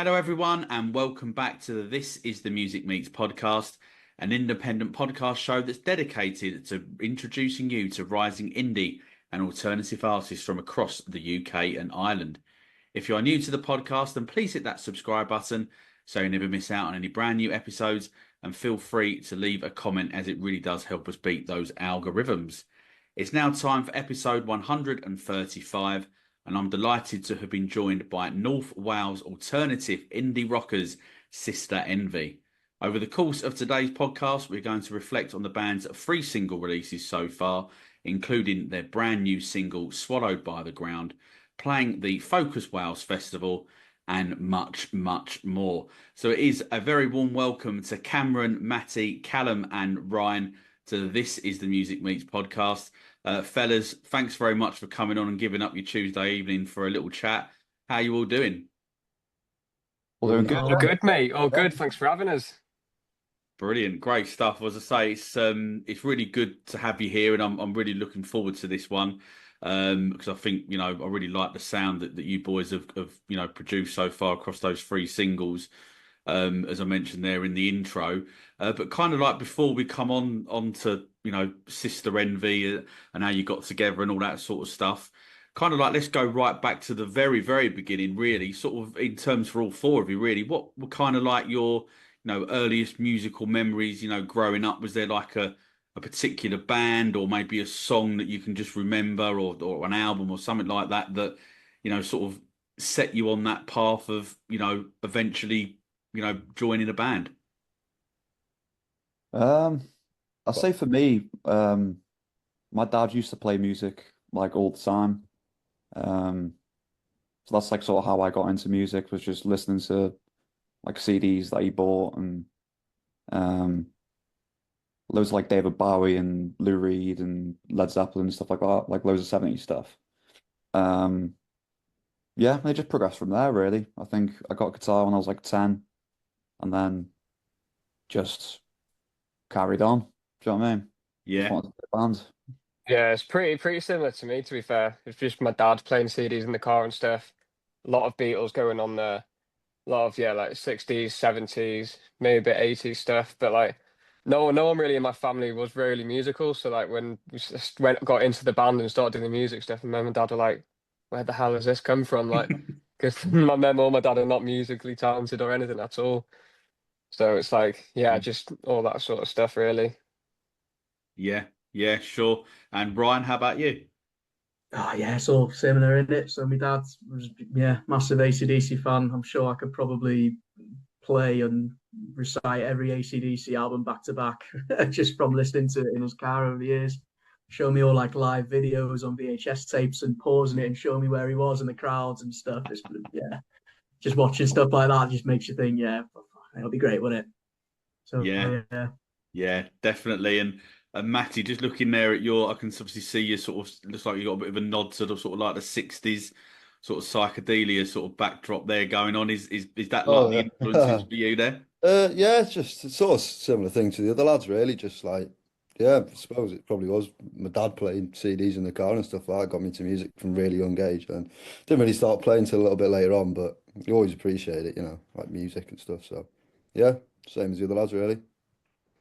Hello, everyone, and welcome back to the This Is the Music Meets Podcast, an independent podcast show that's dedicated to introducing you to rising indie and alternative artists from across the UK and Ireland. If you are new to the podcast, then please hit that subscribe button so you never miss out on any brand new episodes, and feel free to leave a comment as it really does help us beat those algorithms. It's now time for episode 135. And I'm delighted to have been joined by North Wales alternative indie rockers Sister Envy. Over the course of today's podcast, we're going to reflect on the band's 3 single releases so far, including their brand new single Swallowed by the Ground, playing the Focus Wales Festival, and much, much more. So it is a very warm welcome to Cameron, Matty, Callum and Ryan to This Is the Music Meets Podcast. Fellas, thanks very much for coming on and giving up your Tuesday evening for a little chat. How you all doing? All doing good. All good, mate. All good. Thanks for having us. Brilliant, great stuff. As I say, it's really good to have you here, and I'm really looking forward to this one because I think I really like the sound that you boys have produced so far across those 3 singles. As I mentioned there in the intro, but kind of like before we come on to Sister Envy and how you got together and all that sort of stuff, kind of like let's go right back to the very, very beginning, really, sort of in terms for all 4 of you, really. What were kind of like your earliest musical memories, growing up? Was there like a particular band or maybe a song that you can just remember, or an album or something like that sort of set you on that path of eventually joining a band? I'll say for me, my dad used to play music like all the time. So that's like sort of how I got into music, was just listening to like CDs that he bought, and loads of like David Bowie and Lou Reed and Led Zeppelin and stuff like that, like loads of 70s stuff. Yeah, they just progressed from there, really. I think I got a guitar when I was like 10, and then just carried on. Do you know what I mean? Yeah. Just wanted to play band. Yeah, it's pretty similar to me, to be fair. It's just my dad playing CDs in the car and stuff. A lot of Beatles going on there. A lot of like 60s, 70s, maybe a bit 80s stuff. But like no one really in my family was really musical. So like when we just got into the band and started doing the music stuff, and mum and dad were like, where the hell has this come from? Like, because my mum or my dad are not musically talented or anything at all. So it's like, yeah, just all that sort of stuff, really. Yeah, sure. And Brian, how about you? Oh yeah, it's all similar, isn't it? So my dad was massive AC/DC fan. I'm sure I could probably play and recite every AC/DC album back to back just from listening to it in his car over the years. Show me all like live videos on VHS tapes and pausing it and showing me where he was in the crowds and stuff. Just watching stuff like that just makes you think, yeah, it'll be great, wouldn't it? So yeah, definitely. And Matty, just looking there at I can obviously see you sort of, looks like you got a bit of a nod to the sort of like the 60s sort of psychedelia sort of backdrop there going on. Is that like the influences for you there? Yeah, it's sort of similar thing to the other lads, really. Just like, yeah, I suppose it probably was my dad playing CDs in the car and stuff like that got me into music from a really young age, and didn't really start playing till a little bit later on, but you always appreciate it, like music and stuff. So yeah, same as the other lads, really.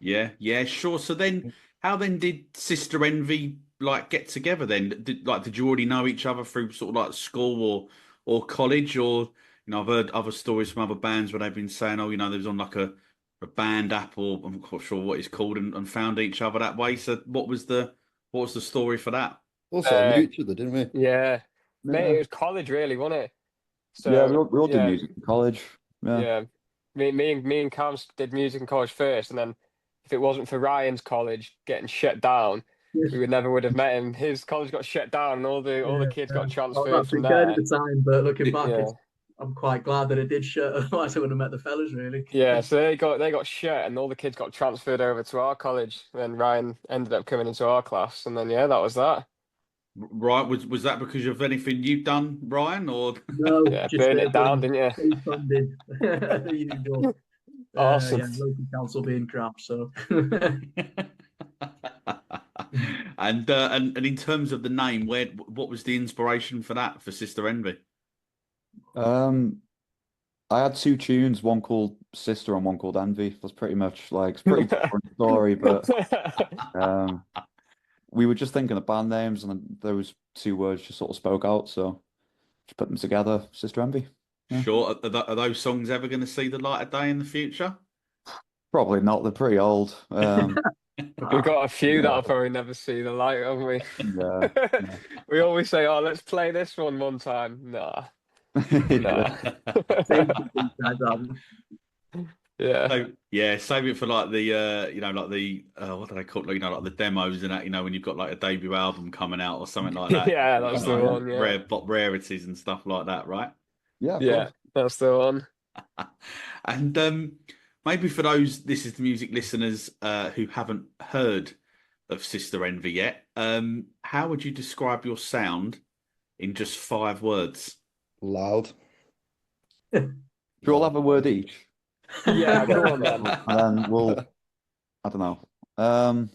Yeah, sure. So then, how then did Sister Envy like get together then? Did you already know each other through sort of like school or college? Or I've heard other stories from other bands where they've been saying, oh, they was on like a band app, or I'm not quite sure what it's called, and found each other that way. So what was the story for that? Also knew each other, didn't we? Yeah, mate, Yeah, it was college, really, wasn't it? yeah, So we all did yeah, music in college. Yeah. yeah. Me and Cam did music in college first, and then if it wasn't for Ryan's college getting shut down, we would have met him. His college got shut down, and all the kids got transferred that's from pretty good at there. the time, but looking back, Yeah, I'm quite glad that it did shut. Otherwise, I wouldn't have met the fellas really. yeah. So they got shut, and all the kids got transferred over to our college. Then Ryan ended up coming into our class, and then yeah, that was that. Right, was that because of anything you've done, Ryan, or? No, Yeah, just burn it down, didn't you? state funded. The usual. Awesome. Yeah, local council being crap. So. And in terms of the name, what was the inspiration for that, for Sister Envy? Um, I had two tunes, one called Sister and one called Envy. That's pretty much like it's a pretty different story, but um, we were just thinking of band names, and then those two words just sort of spoke out, so just put them together. Sister Envy. Yeah. Sure. Are those songs ever going to see the light of day in the future? Probably not. They're pretty old. We've got a few Yeah. that'll probably never see the light, haven't we? Yeah. We always say, "Oh, let's play this one time." Nah, nah. Same with the B-side album. Yeah, So, yeah, save it for like the like the what do they call it? Like the demos and that. When you've got like a debut album coming out or something like that. yeah, that's the Like, one. Yeah, rarities and stuff like that, right? Yeah, of yeah, course. that's the one. And maybe for those This Is the Music listeners who haven't heard of Sister Envy yet, how would you describe your sound in just 5 words? Loud. Do you all have a word each? Yeah, go on then. And then I don't know.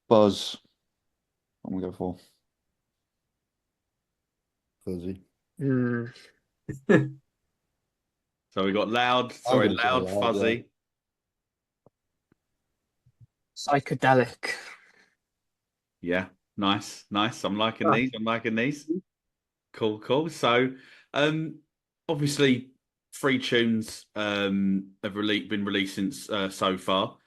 Buzz. What am we go for? Fuzzy. Hmm. So we got loud, I'm gonna say loud, loud, fuzzy. Psychedelic. Yeah, nice. I'm liking these. Cool. So, obviously, 3 tunes have been released since so far.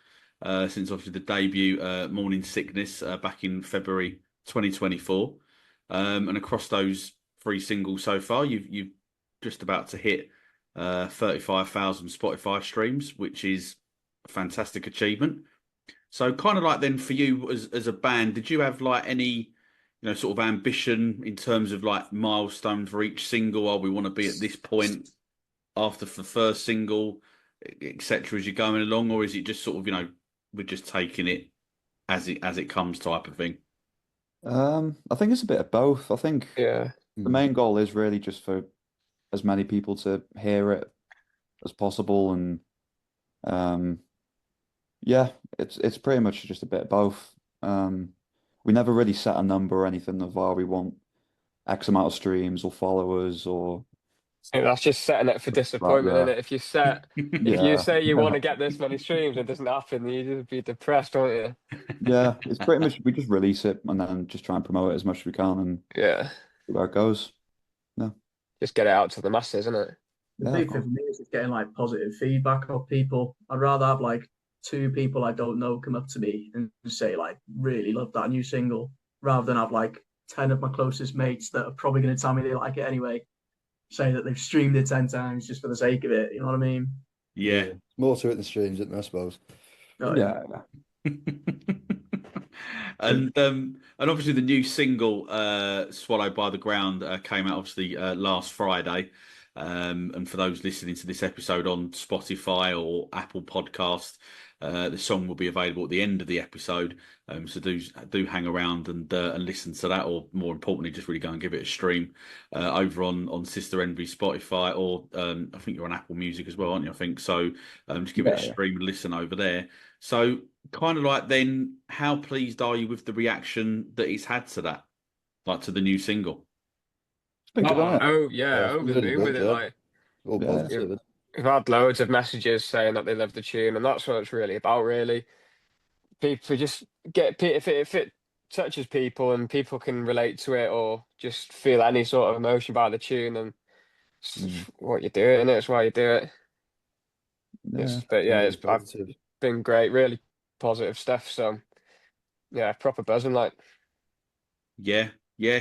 Since obviously the debut, Morning Sickness, back in February 2024, and across those 3 singles so far, you've just about to hit 35,000 Spotify streams, which is a fantastic achievement. So, kind of like then for you as a band, did you have like any sort of ambition in terms of like milestone for each single? Oh, we want to be at this point after the first single, etc. As you're going along, or is it just sort of we're just taking it as it comes type of thing? I think it's a bit of both. I think Yeah, the main goal is really just for as many people to hear it as possible, and yeah, it's pretty much just a bit of both. We never really set a number or anything of we want X amount of streams or followers or I think that's just setting it for disappointment, yeah. isn't it? If you Yeah. say you want to get this many streams, it doesn't happen. You just be depressed, won't you? Yeah, it's pretty much we just release it and then just try and promote it as much as we can and Yeah, see where it goes. just get it out to the masses, isn't it? The Yeah, big thing for me is just getting like positive feedback of people. I'd rather have like 2 people I don't know come up to me and say like, really love that new single, rather than have like 10 of my closest mates that are probably going to tell me they like it anyway, say that they've streamed it 10 times just for the sake of it. You know what I mean? Yeah. More to it than streams, isn't there, I suppose. Oh, yeah. And obviously the new single "Swallowed by the Ground" came out obviously last Friday. And for those listening to this episode on Spotify or Apple Podcast, the song will be available at the end of the episode. So do hang around and listen to that, or more importantly, just really go and give it a stream over on Sister Envy Spotify, or I think you're on Apple Music as well, aren't you? I think so. Just give it a stream and listen over there. So, kind of like then, how pleased are you with the reaction that it's had to that, like to the new single? It's been good, hasn't it? Oh yeah, Yeah, it's over the really moon good, with it. yeah. Like All Yeah. positive. we've had loads of messages saying that they love the tune, and that's what it's really about. Really, people just if it touches people and people can relate to it or just feel any sort of emotion about the tune, and it's what you do it, and it's why you do it. Yeah. But yeah, Really I've positive. been great, really positive stuff. So yeah, proper buzzing. Like Yeah,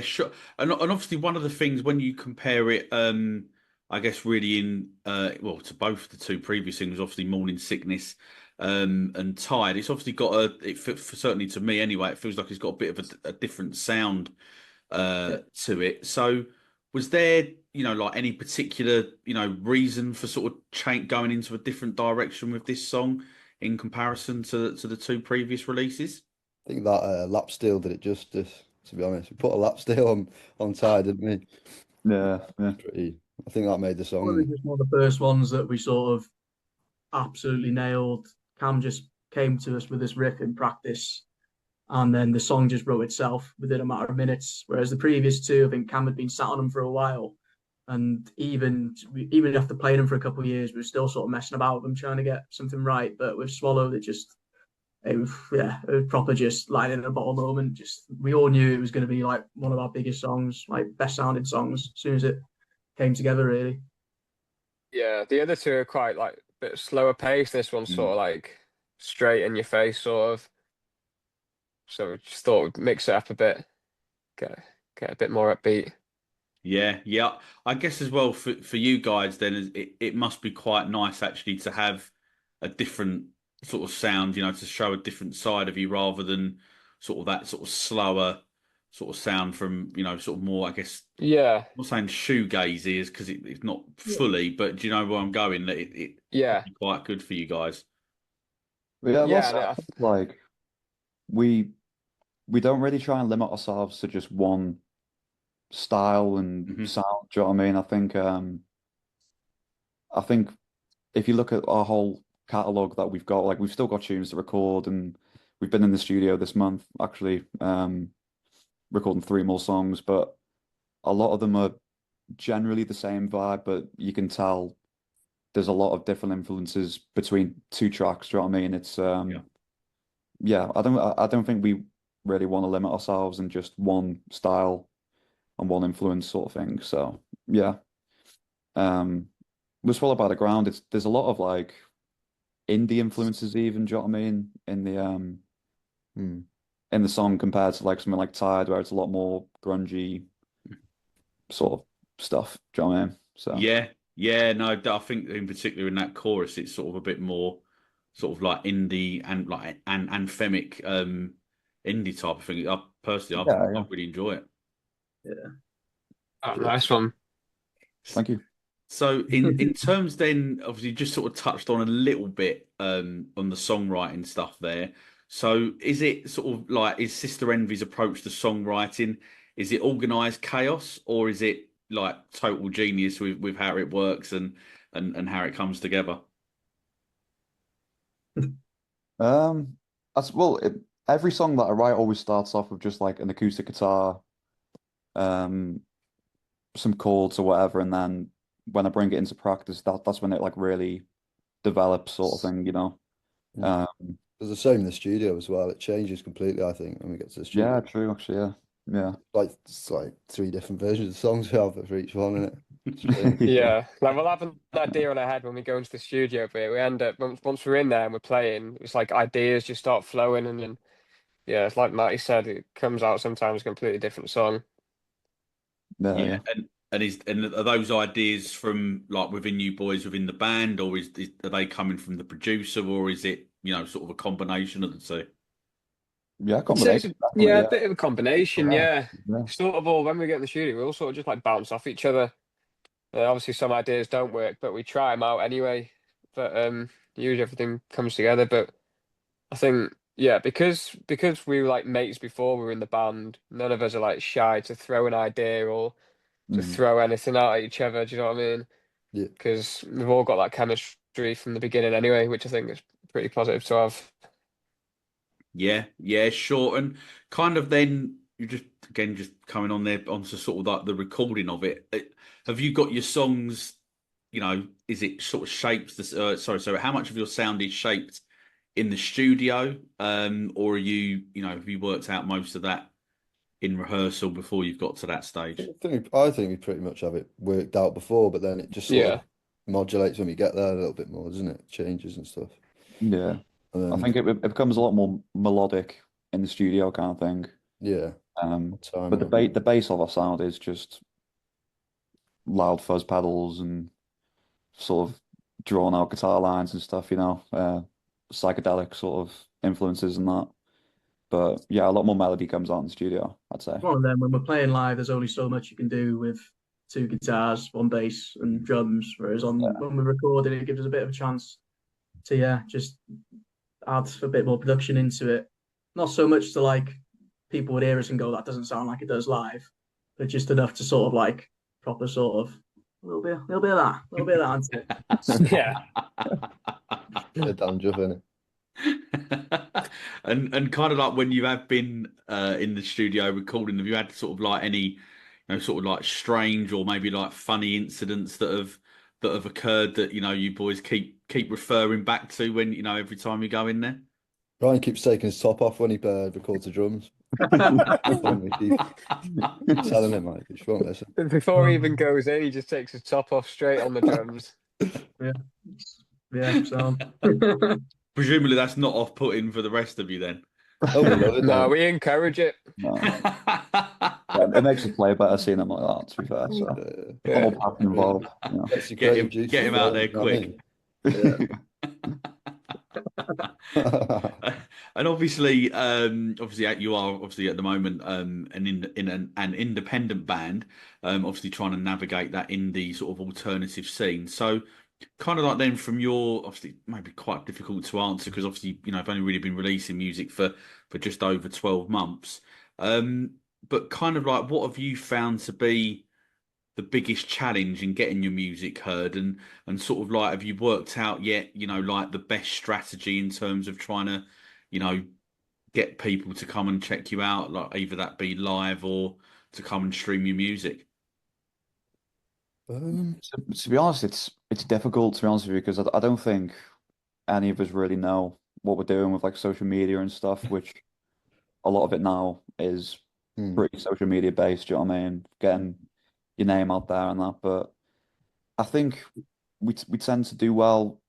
sure. And obviously one of the things when you compare it, I guess really in to both the 2 previous singles, obviously Morning Sickness and Tide, it's obviously got certainly to me anyway, it feels like it's got a bit of a different sound to it. So was there, like any particular, reason for sort of going into a different direction with this song in comparison to the 2 previous releases? I think that lap steel did it justice, to be honest. We put a lap steel on Tide, didn't we? Yeah. I think that made the Probably song. just one of the first ones that we sort of absolutely nailed. Cam just came to us with this riff in practice, and then the song just wrote itself within a matter of minutes. Whereas the previous two, I think Cam had been sat on them for a while, and even after playing them for a couple of years, we were still sort of messing about with them, trying to get something right. But with Swallow, it was proper just lightning in a bottle moment. Just we all knew it was going to be like one of our biggest songs, like best sounding songs, as soon as it came together, really. Yeah, the other two are quite like a bit slower pace. This one's sort of like straight in your face, sort of. So we just thought we'd mix it up a bit, get a bit more upbeat. Yeah, yeah. I guess as well for you guys, then it must be quite nice actually to have a different sort of sound, to show a different side of you rather than sort of that sort of slower sort of sound from, sort of more, I guess, Yeah, I'm not saying shoegazy is because it's not fully, but do you know where I'm going? That it yeah, be quite good for you guys. But yeah, yeah. also, I think, like we don't really try and limit ourselves to just one style and sound. Do you know what I mean? I think if you look at our whole catalog that we've got, like we've still got tunes to record, and we've been in the studio this month actually, recording 3 more songs, but a lot of them are generally the same vibe, but you can tell there's a lot of different influences between 2 tracks. Do you know what I mean? It's yeah, I don't think we really want to limit ourselves in just one style and one influence sort of thing. So yeah. With Swallow by the Ground, there's a lot of like indie influences even, do you know what I mean? In the song compared to like something like Tide, where it's a lot more grungy sort of stuff. Do you know what I mean? So Yeah, yeah. No, I think in particular in that chorus, it's sort of a bit more sort of like indie and like and anthemic indie type of thing. I personally, I yeah. really enjoy it. Yeah. Oh, nice one. Thank you. So in terms then, obviously you just sort of touched on a little bit on the songwriting stuff there. So is it sort of like is Sister Envy's approach to songwriting, is it organized chaos or is it like total genius with how it works and how it comes together? Um, every song that I write always starts off with just like an acoustic guitar, um, some chords or whatever, and then when I bring it into practice, that's when it like really develops, sort of thing, you know. Mm. Um, It's the same in the studio as well. It changes completely, I think, when we get to the studio. yeah, true, actually, yeah, It's like 3 different versions of songs we have for each one, isn't it? yeah. Yeah, like we'll have an idea on our head when we go into the studio, but we end up once we're in there and we're playing, it's like ideas just start flowing, and then yeah, it's like Matty said, it comes out sometimes a completely different song. Yeah, and are those ideas from like within you boys within the band, or are they coming from the producer, or is it sort of a combination of the two? Yeah, I'd say combination, definitely, yeah, a yeah. bit of a combination. Yeah, Yeah. sort of all when we get in the studio, we all sort of just like bounce off each other. Obviously, some ideas don't work, but we try them out anyway. But usually everything comes together. But I think yeah, because we were like mates before we were in the band, none of us are like shy to throw an idea or to Mhm. throw anything out at each other. Do you know what I mean? Yeah. Because we've all got that chemistry from the beginning anyway, which I think is pretty positive to have. Yeah, yeah, sure. And kind of then you just again just coming on there onto sort of like the recording of it. Have you got your songs? Is it sort of shaped? Sorry. How much of your sound is shaped in the studio, or are have you worked out most of that in rehearsal before you've got to that stage? I think we pretty much have it worked out before, but then it just sort Yeah, of modulates when we get there a little bit more, doesn't it? Changes and stuff. Yeah. And I then, think it becomes a lot more melodic in the studio kind of thing. yeah, time But on it. the bass of our sound is just loud fuzz pedals and sort of drawn out guitar lines and stuff, psychedelic sort of influences and that. But yeah, a lot more melody comes out in the studio, I'd say. One of them, when we're playing live, there's only so much you can do with 2 guitars, 1 bass, and drums. Whereas when we're recording, it gives us a bit of a chance to just add a bit more production into it. Not so much to like people would hear us and go, that doesn't sound like it does live, but just enough to sort of like proper sort of a little bit of that, a little bit of that. yeah. Damn job, innit? And kind of like when you have been in the studio recording, have you had sort of like any, sort of like strange or maybe like funny incidents that have occurred that you boys keep referring back to when every time you go in there? Ryan keeps taking his top off when he records the drums. We keep telling him, like, he just won't listen. Before he even goes in, he just takes his top off straight on the drums. Yeah. So Presumably that's not off-putting for the rest of you then. Oh, we love it, No, man. we encourage it. No. Yeah, it makes the play better seeing them like that, to be fair. So Yeah. more passion involved. Gets the Get him, creative juices get him out flowing, there you know quick. what I mean? And obviously, you are obviously at the moment in an independent band, obviously trying to navigate that indie sort of alternative scene. So, kind of like then from your obviously maybe quite difficult to answer because obviously I've only really been releasing music for just over 12 months. But kind of like what have you found to be the biggest challenge in getting your music heard and sort of like have you worked out yet like the best strategy in terms of trying to get people to come and check you out, like either that be live or to come and stream your music? To be honest, it's difficult to be honest with you because I don't think any of us really know what we're doing with like social media and stuff, which a lot of it now is pretty social media based. Do you know what I mean? Getting your name out there and that, but I think we tend to do well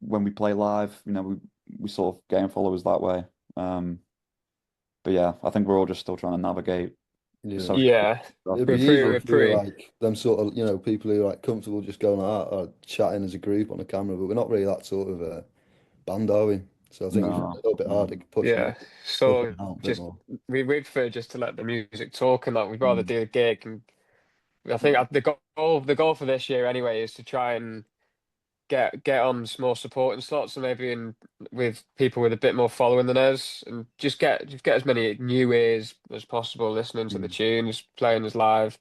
when we play live. We sort of gain followers that way. But yeah, I think we're all just still trying to navigate. Yeah. Yeah. It'd We're be pretty- easier we're if we were pretty- like them sort of, people who are like comfortable just going out or chatting as a group on a camera, but we're not really that sort of band, are we? So I think it's No. a little bit hard to push Yeah. So it out a bit just more. we prefer just to let the music talk and that we'd rather Mm. do a gig. And I think the goal for this year anyway is to try and get on some more supporting slots and maybe with people with a bit more following than us and just get as many new ears as possible listening to the tunes, playing us live.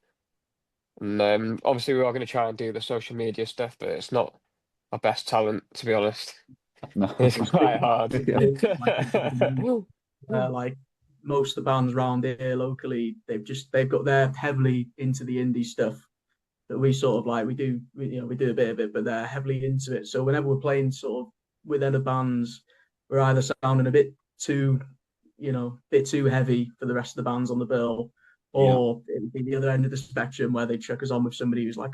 And obviously we are going to try and do the social media stuff, but it's not our best talent, to be honest. No. It's quite hard. like most of the bands around here locally, they're heavily into the indie stuff that we sort of like. We do a bit of it, but they're heavily into it. So whenever we're playing sort of with other bands, we're either sounding a bit too heavy for the rest of the bands on the bill, or it'd be the other end of the spectrum where they chuck us on with somebody who's like,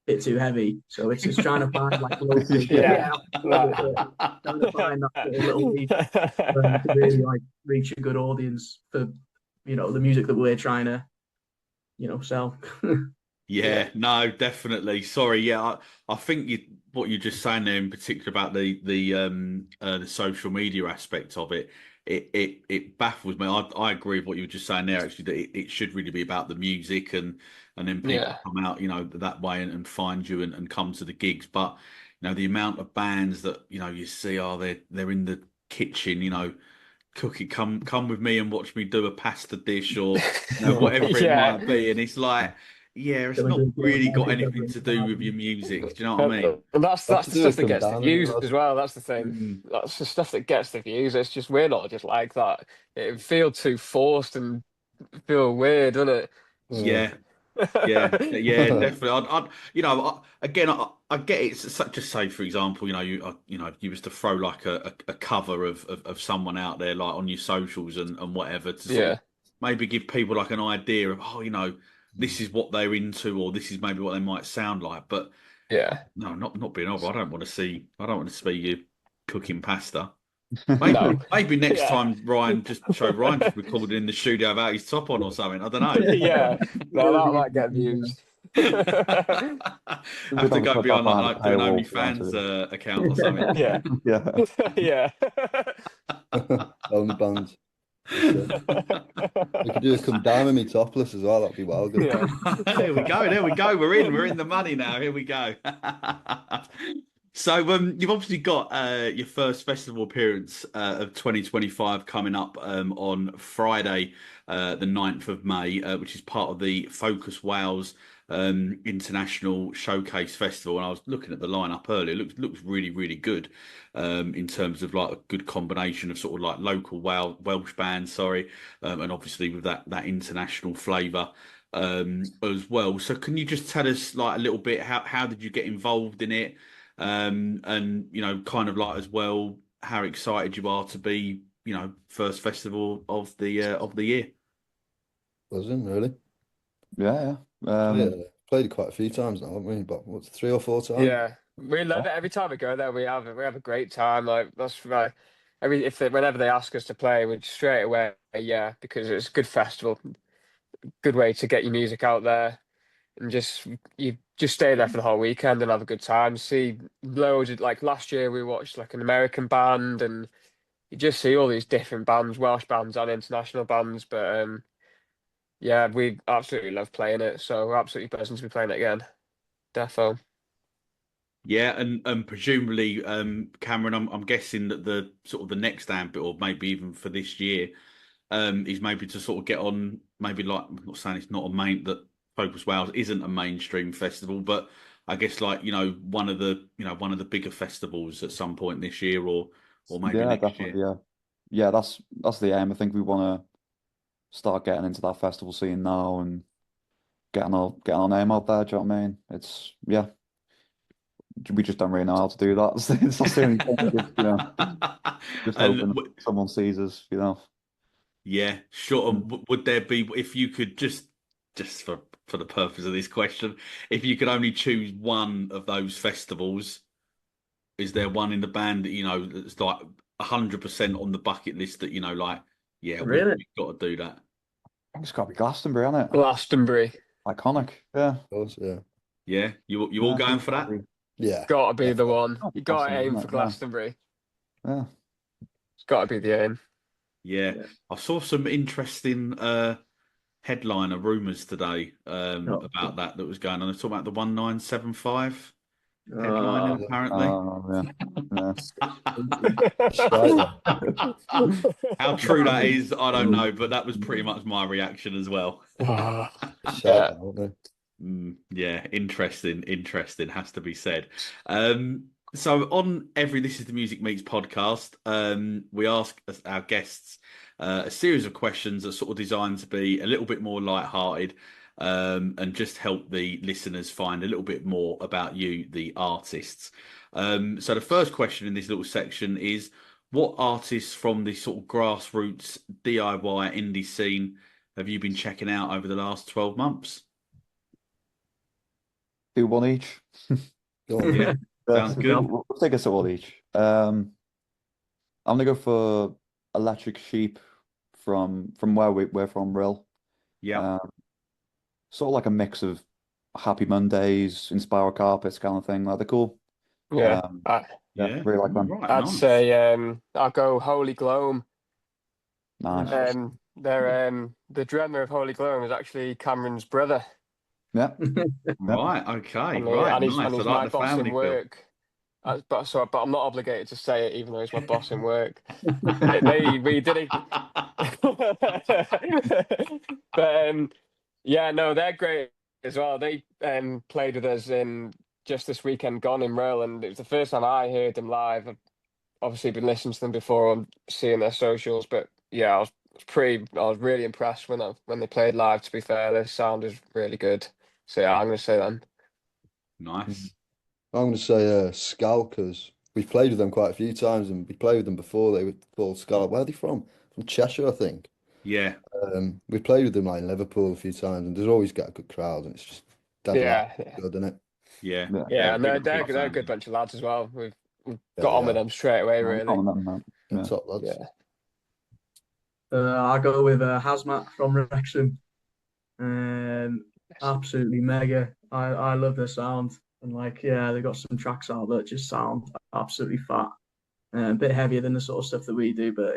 bit too heavy. So it's just trying to find like a little trying to find that sort of little niche to really like reach a good audience for the music that we're trying to sell. Yeah, no, definitely. Sorry, yeah, I think what you're just saying there in particular about the social media aspect of it, it baffles me. I agree with what you were just saying there. Actually, that it should really be about the music and then people come out that way and find you and come to the gigs. But the amount of bands that you see they're in the kitchen, cooking, come with me and watch me do a pasta dish or whatever it might be, and it's like. Yeah, it's not really got anything to do with your music. Do you know what I mean? And that's the stuff that gets the views as as well. That's the thing. That's the stuff that gets the views. It's just we're not just like that. It feels too forced and feel weird, doesn't it? Yeah, definitely. I get it. Such as say, for example, you was to throw like a cover of someone out there, like on your socials and whatever, to sort of maybe give people like an idea of, this is what they're into, or this is maybe what they might sound like. But no, not being over. I don't want to see you cooking pasta. Maybe next time Ryan just recorded in the studio without his top on or something. I don't know. Yeah, no, that might get views. Have to go beyond like do an OnlyFans account or something. Yeah. Only bands. We could do a come down with me topless as well. That'd be well good. Yeah. There we go. We're in the money now. Here we go. So you've obviously got your first festival appearance of 2025 coming up on Friday, the 9th of May, which is part of the Focus Wales international showcase festival, and I was looking at the lineup earlier. It looks really, really good in terms of like a good combination of sort of like local Welsh bands, sorry, and obviously with that international flavour as well. So can you just tell us like a little bit how did you get involved in it, and kind of like as well how excited you are to be first festival of the year. Wasn't really. Yeah. Played it quite a few times now, haven't we? But what's 3 or 4 times? Yeah, we love it. Every time we go there, we have a great time. Like that's right. Whenever they ask us to play, we straight away because it's a good festival, good way to get your music out there, and you just stay there for the whole weekend and have a good time. See loads of, like last year we watched like an American band, and you just see all these different bands, Welsh bands and international bands. But yeah, we absolutely love playing it. So we're absolutely buzzing to be playing it again. Defo. Yeah, and presumably, Cameron, I'm guessing that the sort of the next AMP, or maybe even for this year, is maybe to sort of get on, maybe like I'm not saying it's not a that Focus Wales isn't a mainstream festival, but I guess like one of the bigger festivals at some point this year, or maybe Yeah, next definitely. year. Yeah, that's the aim. I think we want to start getting into that festival scene now and getting our name out there. Do you know what I mean? We just don't really know how to do that. It's that's the only thing, just And hoping someone sees us. yeah, sure. Would there be, if you could just for the purpose of this question, if you could only choose one of those festivals, is there one in the band that that's like 100% on the bucket list that like, yeah, Really? we've got to do that? I think it's got to be Glastonbury, isn't it? Glastonbury. Iconic. Yeah. Of course, yeah. Yeah, you all going for that? Yeah. Got to be the one. Gotta be You got to Glastonbury, aim isn't for it? Glastonbury. Yeah. It's got to be the aim. Yeah. Yeah. I saw some interesting headliner rumours today about that was going on. They're talking about the 1975 headliner, apparently. How true that is, I don't know, but that was pretty much my reaction as well. Yeah. Yeah, interesting, has to be said. So on every This Is the Music Meets podcast, we ask our guests a series of questions that sort of designed to be a little bit more light-hearted, and just help the listeners find a little bit more about you, the artists. So the first question in this little section is, what artists from the sort of grassroots DIY indie scene have you been checking out over the last 12 months? Do one each. Go on. Yeah, sounds good. We'll take us all each. I'm gonna go for Electric Sheep from where we're from, Rill. Yeah. Sort of like a mix of Happy Mondays, Inspire Carpets kind of thing. Like they're cool. Yeah. Yeah, really like them. right, I'd nice. say I'll go Holy Gloam. Nice. The drummer of Holy Gloam is actually Cameron's brother. Yeah. Right, okay, And, right, and he's, nice. and he's I my like the boss family in feel. work. But I'm not obligated to say it, even though he's my boss in work. We did it. But yeah, no, they're great as well. They played with us in just this weekend gone in Rhyl, and it was the first time I heard them live. I've obviously been listening to them before and seeing their socials, but yeah, I was really impressed when they played live. To be fair, their sound is really good. So yeah, I'm going to say them. Nice. I'm going to say Scal, because we've played with them quite a few times, and we played with them before. They were called Scal. Where are they from? From Cheshire, I think. Yeah. We played with them like in Liverpool a few times, and there's always got a good crowd, and it's just dead good, isn't it? Yeah. Yeah, and big they're a fan. good bunch of lads as well. We've got on with them straight away, really. Top lads. Yeah. I'll go with Hazmat from Wrexham. Absolutely mega. I love their sound. And they got some tracks out that just sound absolutely fat. A bit heavier than the sort of stuff that we do, but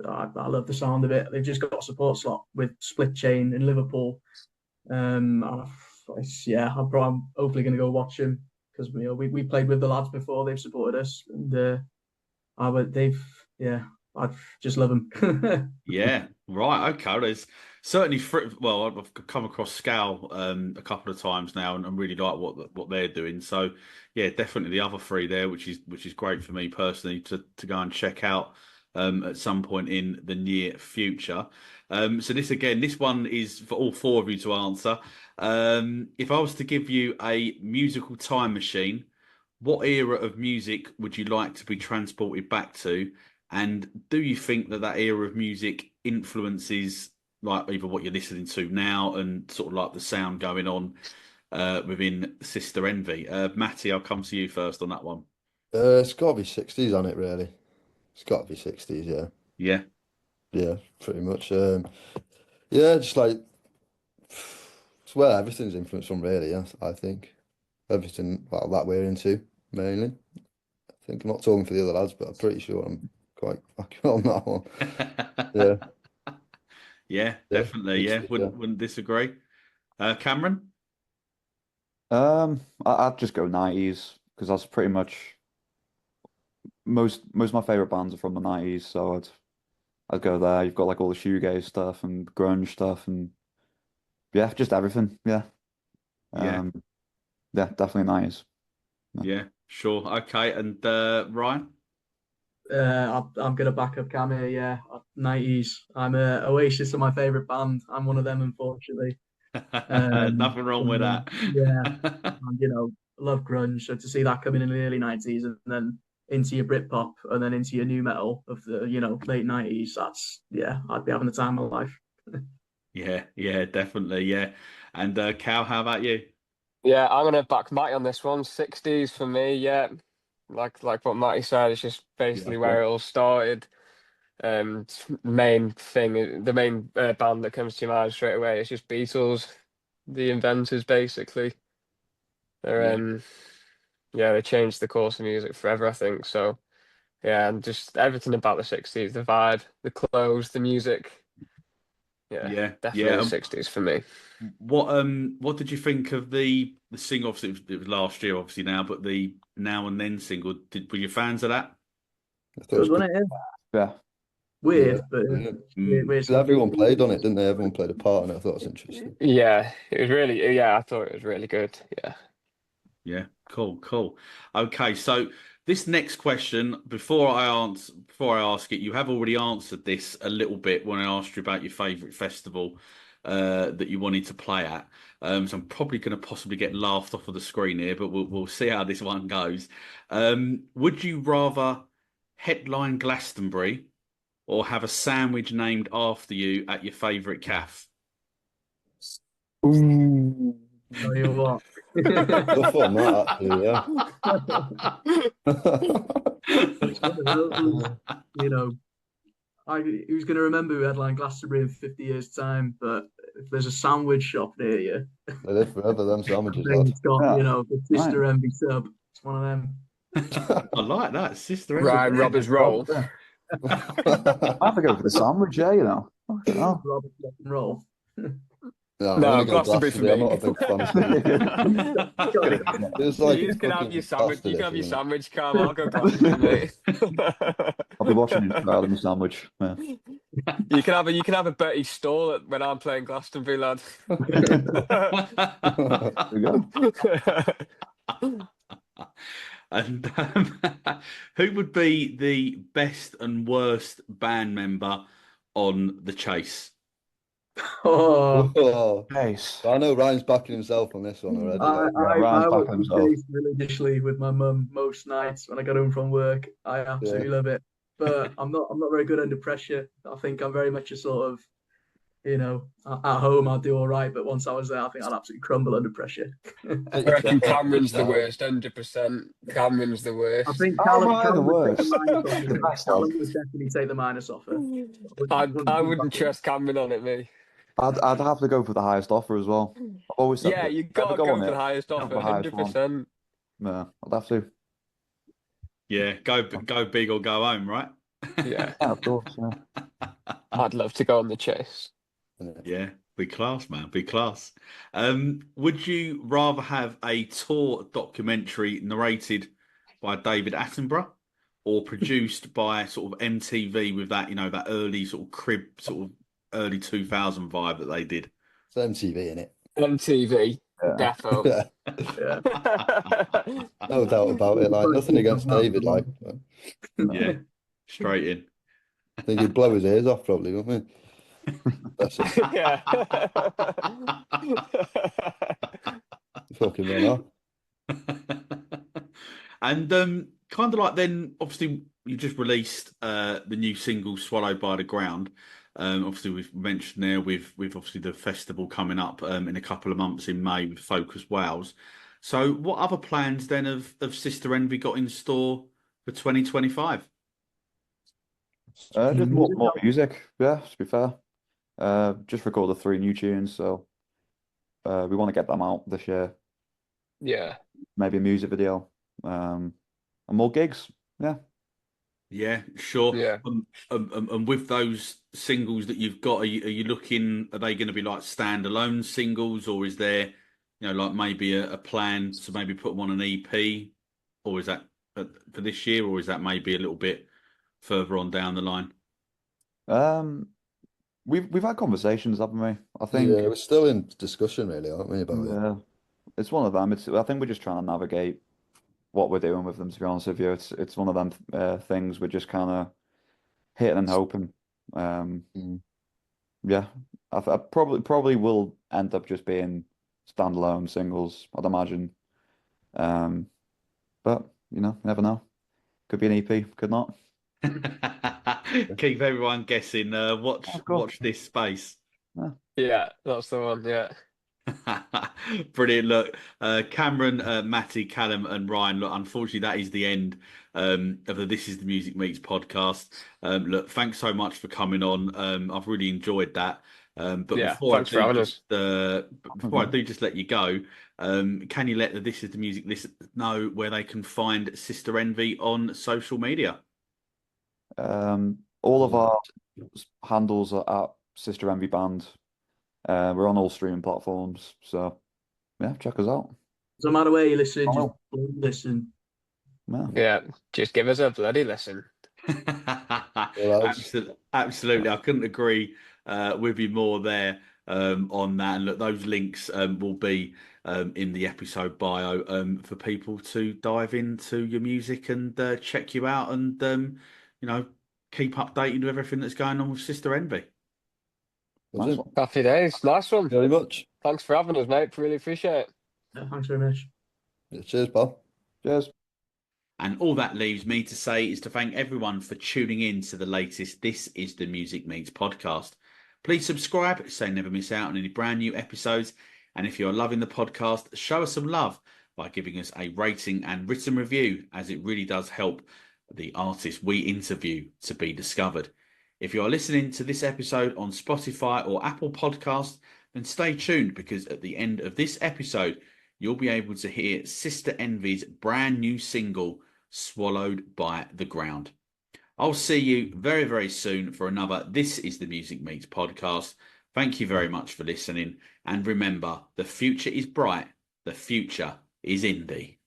I love the sound of it. They've just got a support slot with Split Chain in Liverpool. I'm hopefully going to go watch them, because we played with the lads before. They've supported us, and I just love them. Yeah, right. Okay, certainly, well, I've come across Scal a couple of times now, and really like what they're doing. So, yeah, definitely the other three there, which is great for me personally to go and check out at some point in the near future. So this one is for all four of you to answer. If I was to give you a musical time machine, what era of music would you like to be transported back to? And do you think that era of music influences like either what you're listening to now and sort of like the sound going on within Sister Envy? Matty, I'll come to you first on that one. It's got to be 60s on it, really. It's got to be 60s, yeah. Yeah. Yeah, pretty much. Yeah, just like it's where everything's influenced from, really. Yeah, I think everything that we're into mainly. I think I'm not talking for the other lads, but I'm pretty sure I'm quite accurate on that one. Yeah, Yeah, yeah, definitely. Yeah, 60s, yeah. wouldn't disagree. Cameron? I'd just go 90s because that's pretty much most of my favorite bands are from the 90s, so I'd go there. You've got like all the shoegaze stuff and grunge stuff and yeah, just everything. Yeah. Yeah. Yeah, definitely 90s. Yeah, sure. Okay. And Ryan? I'm gonna back up Cam here. Yeah, 90s. I'm Oasis are my favorite band. I'm one of them, unfortunately. Nothing wrong with that. Yeah, and, love grunge. So to see that coming in the early 90s and then into your Britpop and then into your new metal of the late 90s, I'd be having the time of my life. Yeah, definitely. Yeah. And Cal, how about you? Yeah, I'm gonna back Matty on this one. 60s for me, yeah. Like what Matty said, it's just basically where it all started. Main thing, the main band that comes to your mind straight away is just Beatles, the inventors, basically. They're they changed the course of music forever, I think. So yeah, and just everything about the 60s, the vibe, the clothes, the music. Yeah, definitely the 60s for me. What did you think of the single? Obviously, it was last year, obviously now, but the Now and Then single. Were you fans of that? I thought it was Wasn't good. it? Yeah. Weird, Yeah, but yeah. weird. Everyone played on it, didn't they? Everyone played a part, and I thought it was interesting. Yeah, it was really. Yeah, I thought it was really good. Yeah. Yeah, cool. Okay, so this next question, before I ask it, you have already answered this a little bit when I asked you about your favourite festival that you wanted to play at. So I'm probably going to possibly get laughed off of the screen here, but we'll see how this one goes. Would you rather headline Glastonbury or have a sandwich named after you at your favourite cafe? Ooh. Tell you what. Tough on that, actually, yeah. Who's going to remember who headlined Glastonbury in 50 years' time? But if there's a sandwich shop near you, They live forever, them sandwiches, then it's got, Yeah. the Sister Envy sub. It's one of them. I like that, Sister Envy. Ryan Roberts roll. I have to go for the sandwich, yeah, Fucking hell. Robert rock and roll. No, No, Glastonbury for me. I'm not a big fan of it. It's like You can have your sandwich. You can have your isn't it? sandwich, Carl. I'll go Glastonbury, mate. I'll be watching you rather than sandwich. Yeah. You can have a Betty stall when I'm playing Glastonbury, lad. There we go. And who would be the best and worst band member on The Chase? Oh, Oh, Nice. I know Ryan's backing himself on this one already. I Ryan's watch backing the himself. Chase religiously with my mum most nights when I get home from work. I absolutely love it. But I'm not very good under pressure. I think I'm very much a sort of, at home I'll do all right, but once I was there, I think I'd absolutely crumble under pressure. I reckon Cameron's the worst, 100%. Cameron's the worst. I think Oh, Callum right, the would take worst. the minus off The it. best Callum one. would definitely take the minus off it. I wouldn't trust Cameron on it, me. I'd have to go for the highest offer as well. I've always said Yeah, that. you gotta Never go on for it. the highest Go offer, for the highest one. 100%. Yeah, I'd have to. Yeah, go big or go home, right? Yeah, Yeah, of course. Yeah. I'd love to go on The Chase. Yeah, big class, man, big class. Would you rather have a tour documentary narrated by David Attenborough or produced by sort of MTV with that, that early sort of crib sort of early 2000 vibe that they did. It's MTV in it. MTV, Yeah. defo. Yeah, Yeah. no doubt about it. Like nothing against David. Like Yeah, straight in. I think he'd blow his ears off probably, wouldn't he? That's it. Yeah. Fucking run off. And kind of like then, obviously, you just released the new single "Swallowed by the Ground." Obviously, we've mentioned there with obviously the festival coming up in a couple of months in May with Focus Wales. So, what other plans then of Sister Envy got in store for 2025? Just more music, yeah, to be fair. Just recorded 3 new tunes, so we want to get them out this year. Yeah. Maybe a music video, and more gigs. Yeah. Yeah, sure. Yeah. And with those singles that you've got, are you looking? Are they going to be like standalone singles, or is there, like maybe a plan to maybe put them on an EP, or is that for this year, or is that maybe a little bit further on down the line? We've had conversations, haven't we? I think Yeah, we're still in discussion really, aren't we, about it? yeah, it's one of them. I think we're just trying to navigate what we're doing with them. To be honest with you, it's one of them things we're just kind of hitting and hoping. Yeah, I probably will end up just being standalone singles, I'd imagine. But never know. Could be an EP, could not. Keep everyone guessing. Of course. Watch this space. Yeah, that's the one. Yeah. Brilliant. Look, Cameron, Matty, Callum, and Ryan. Look, unfortunately, that is the end of the This Is the Music Meets podcast. Look, thanks so much for coming on. I've really enjoyed that. But Yeah, before thanks for having us. before I do just let you go, can you let the This Is the Music listeners know where they can find Sister Envy on social media? All of our handles are at Sister Envy Band. We're on all streaming platforms, so yeah, check us out. Doesn't matter where you listen, just Oh. listen. Yeah. Yeah. Just give us a bloody listen. Absolutely, I couldn't agree with you more there on that. And look, those links will be in the episode bio for people to dive into your music and check you out and keep updated with everything that's going on with Sister Envy. Nice one. Happy days. Nice one. Very much. Thanks for having us, mate. Really appreciate it. Yeah, thanks very much. Yeah, cheers, pal. Cheers. And all that leaves me to say is to thank everyone for tuning in to the latest This Is the Music Meets podcast. Please subscribe so you never miss out on any brand new episodes. And if you're loving the podcast, show us some love by giving us a rating and written review, as it really does help the artists we interview to be discovered. If you are listening to this episode on Spotify or Apple Podcasts, then stay tuned, because at the end of this episode, you'll be able to hear Sister Envy's brand new single, Swallowed by the Ground. I'll see you very, very soon for another This Is the Music Meets podcast. Thank you very much for listening. And remember, the future is bright. The future is indie.